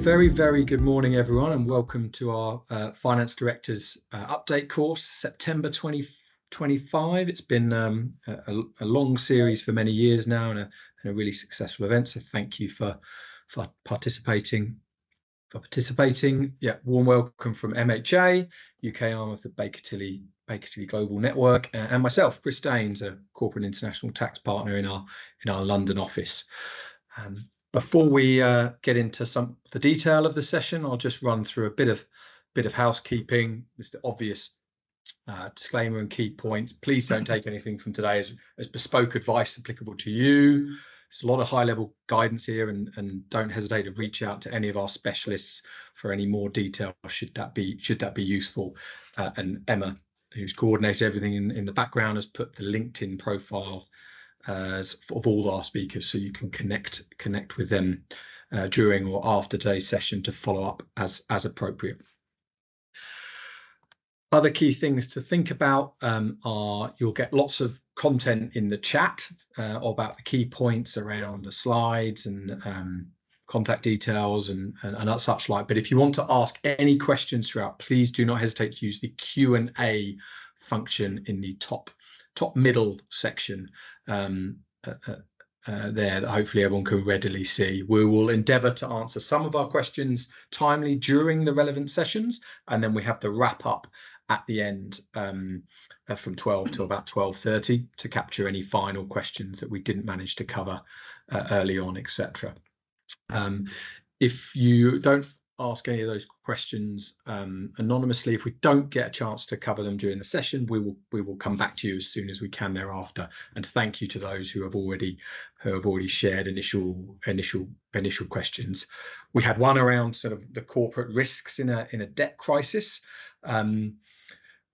Very good morning, everyone, and welcome to our Finance Directors Update course, September 2025. It's been a long series for many years now and a really successful event. So thank you for participating. Yeah, warm welcome from MHA, UK arm of the Baker Tilly Global Network, and myself, Chris Daines, a corporate international tax partner in our London office. Before we get into the detail of the session, I'll just run through a bit of housekeeping. Just the obvious disclaimer and key points. Please don't take anything from today as bespoke advice applicable to you. There's a lot of high-level guidance here, and don't hesitate to reach out to any of our specialists for any more detail should that be useful. And Emma, who's coordinated everything in the background, has put the LinkedIn profile of all our speakers, so you can connect with them during or after today's session to follow up as appropriate. Other key things to think about are you'll get lots of content in the chat about the key points around the slides and contact details and such like. But if you want to ask any questions throughout, please do not hesitate to use the Q&A function in the top middle section there that hopefully everyone can readily see. We will endeavour to answer some of our questions timely during the relevant sessions, and then we have the wrap up at the end from 12 to about 12:30 to capture any final questions that we didn't manage to cover early on, etc. If you don't ask any of those questions anonymously, if we don't get a chance to cover them during the session, we will come back to you as soon as we can thereafter. And thank you to those who have already shared initial questions. We had one around sort of the corporate risks in a debt crisis,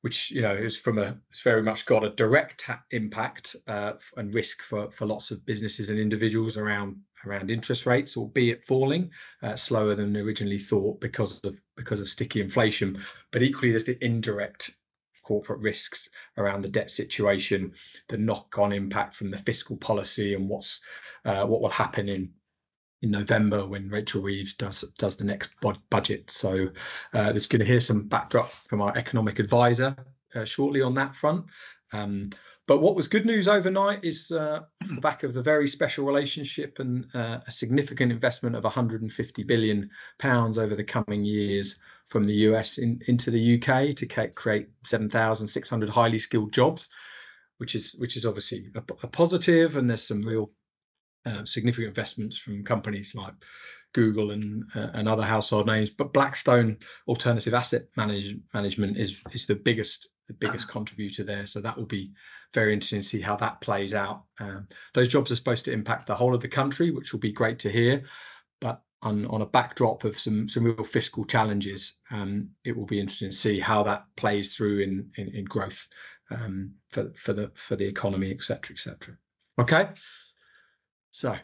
which is it's very much got a direct impact and risk for lots of businesses and individuals around interest rates, albeit falling slower than originally thought because of sticky inflation. But equally, there's the indirect corporate risks around the debt situation, the knock-on impact from the fiscal policy, and what will happen in November when Rachel Reeves does the next budget. So there's going to hear some backdrop from our economic advisor shortly on that front. But what was good news overnight is off the back of the very special relationship and a significant investment of £150 billion over the coming years from the US into the UK to create 7,600 highly skilled jobs, which is obviously a positive. And there's some real significant investments from companies like Google and other household names. But Blackstone Alternative Asset Management is the biggest contributor there, so that will be very interesting to see how that plays out. Those jobs are supposed to impact the whole of the country, which will be great to hear, but on a backdrop of some real fiscal challenges, it will be interesting to see how that plays through in growth for the economy, etc. Okay, so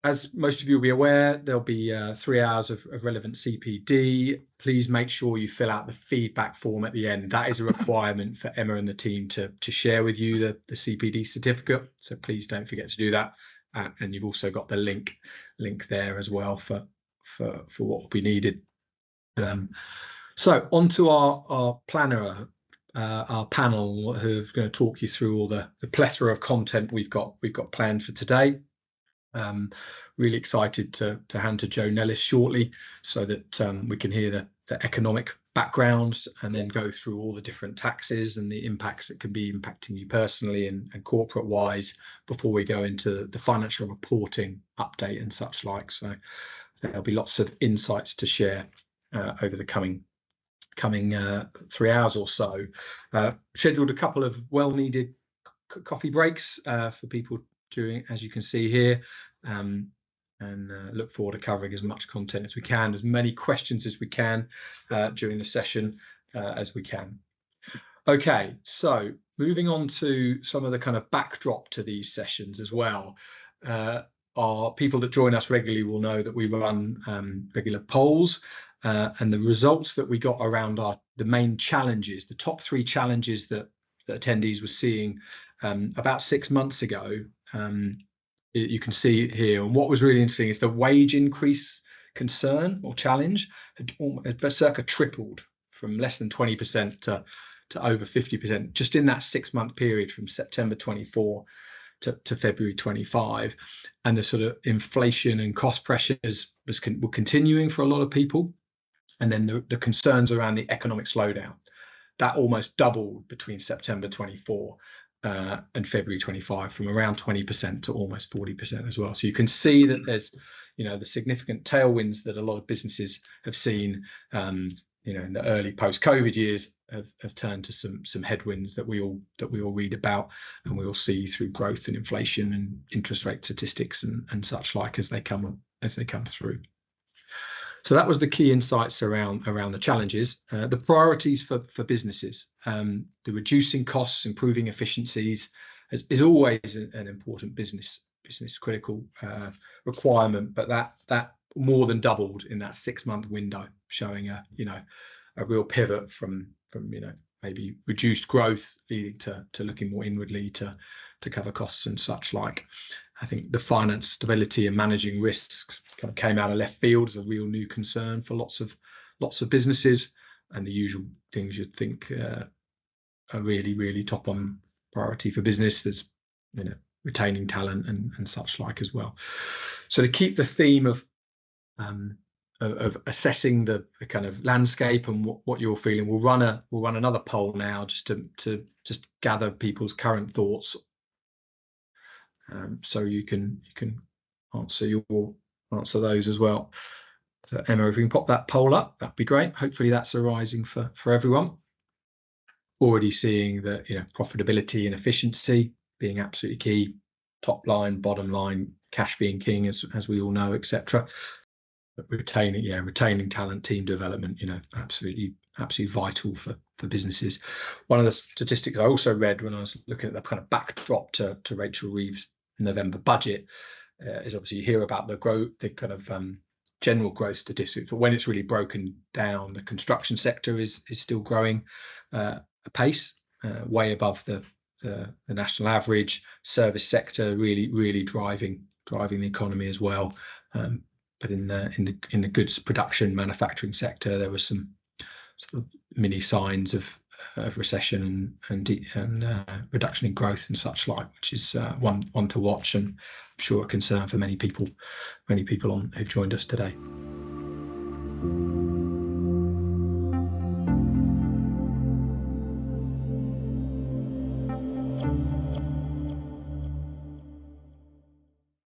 as most of you will be aware, there'll be 3 hours of relevant CPD. Please make sure you fill out the feedback form at the end. That is a requirement for Emma and the team to share with you the CPD certificate. So please don't forget to do that. And you've also got the link there as well for what will be needed. So on to our planner, our panel, who's going to talk you through all the plethora of content we've got planned for today. Really excited to hand to Jo Nellis shortly so that we can hear the economic background and then go through all the different taxes and the impacts that can be impacting you personally and corporate wise before we go into the financial reporting update and such like. So there'll be lots of insights to share over the coming 3 hours or so. Scheduled a couple of well-needed coffee breaks for people during, as you can see here, and look forward to covering as much content as we can, as many questions as we can during the session as we can. Okay, so moving on to some of the kind of backdrop to these sessions as well. Our people that join us regularly will know that we run regular polls, and the results that we got around the main challenges, the top 3 challenges that attendees were seeing about 6 months ago. You can see here, and what was really interesting is the wage increase concern or challenge had circa tripled from less than 20% to over 50% just in that 6-month period from September 24 to February 25. And the sort of inflation and cost pressures were continuing for a lot of people. And then the concerns around the economic slowdown, that almost doubled between September 24 and February 25, from around 20% to almost 40% as well. So you can see that there's, the significant tailwinds that a lot of businesses have seen, in the early post-COVID years have turned to some headwinds that we all read about, and we all see through growth and inflation and interest rate statistics and such like as they come through. So that was the key insights around the challenges, the priorities for businesses, the reducing costs, improving efficiencies is always an important business critical requirement, but that more than doubled in that 6-month window, showing a real pivot from maybe reduced growth leading to looking more inwardly to cover costs and such like. I think the finance stability and managing risks kind of came out of left field as a real new concern for lots of businesses, and the usual things you'd think are really, really top on priority for business. There's retaining talent and such like as well. So to keep the theme of assessing the kind of landscape and what you're feeling, we'll run another poll now just to just gather people's current thoughts. So you can answer those as well. So Emma, if we can pop that poll up, that'd be great. Hopefully that's arising for everyone. Already seeing that profitability and efficiency being absolutely key, top line, bottom line, cash being king, as we all know, etc. But retaining talent, team development, absolutely vital for businesses. One of the statistics I also read when I was looking at the kind of backdrop to Rachel Reeves' November budget is obviously you hear about the kind of general growth statistics, but when it's really broken down, the construction sector is still growing apace, way above the national average. Service sector really driving the economy as well. But in the goods production manufacturing sector, there was some sort of mini signs of recession and reduction in growth and such like, which is one to watch, and I'm sure a concern for many people who've joined us today.